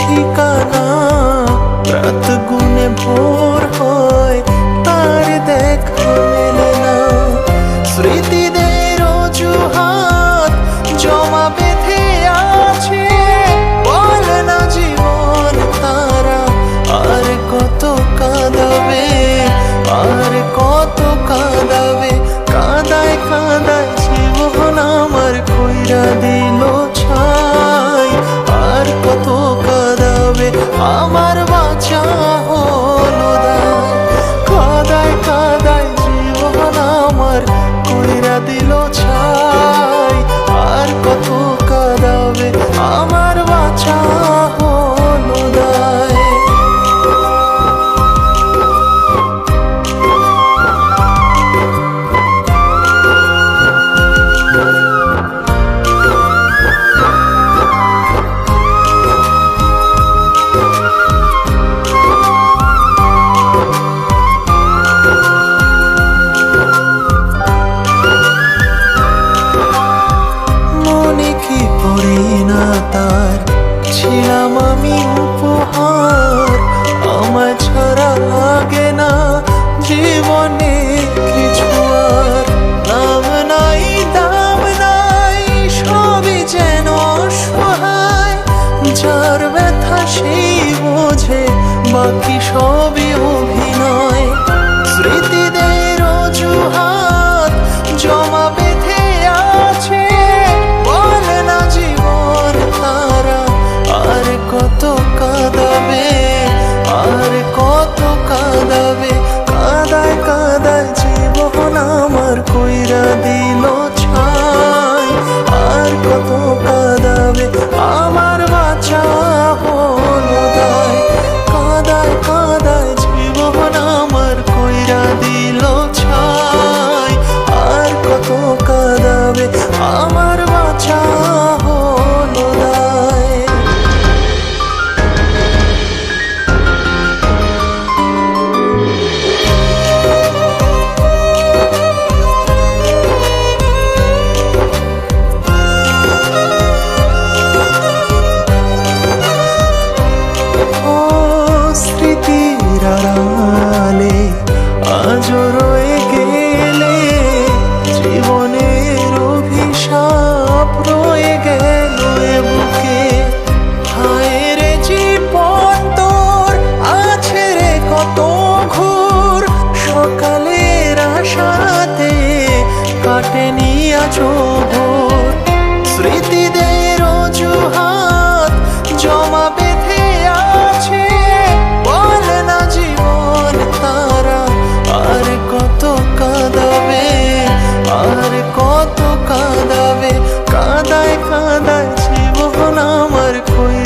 ঠিকানা। রাত গুনে ভোর হয়, তার দেখা মেলে না। স্মৃতিদের অজুহাত জমা বেঁধে আছে, বলে না জীবন তারা আর কত কাঁদাবে, আর কত কাঁদাবে। কাঁদায় কাঁদায় জীবন আমার কইরা দিল ছাই, আর কত কাঁদাবে আমার বাঁচা হলো দায়। কাঁদায় কাঁদায় জীবন আমার কইরা দিল ছাই, আর কত কাঁদাবে আমার বাঁচা হলো দায়। তার ছিলাম আমি উপহার, আমার ছাড়া লাগে না জীবনে কিছু আর। নাম নাই দাম নাই সবই যেন অসহায়, যার ব্যথা সেই বোঝে বাকি সবই অভিনয়। স্মৃতিদের অজুহাত জমা বেঁধে আছে, বলে না জীবন তারা আর কত কাঁদাবে, আর কত কাঁদাবে। কাঁদায় কাঁদায় জীবন আমার কইরা দিল ছাই, আর কত কাঁদাবে আমার বাঁচা হলো দায়। কাঁদায় কাঁদায় জীবন আমার কইরা দিল ছাই, আর কত কাঁদাবে আমার বাঁচা হলো দায়। স্মৃতির আড়ালে আজও রয়ে গেলে, জীবনের অভিশাপ রয়ে গেল এ বুকে। হায় রে জীবন তোর আছে রে কত ঘোর, সকালের আশাতে কাটেনি আজও ভোর। স্মৃতিদের অজুহাত জমা বেঁধে আছে, বলে না জীবন তারা আর কত কাঁদাবে, আর কত কাঁদাবে। কাঁদায় কাঁদায় জীবন আমার কই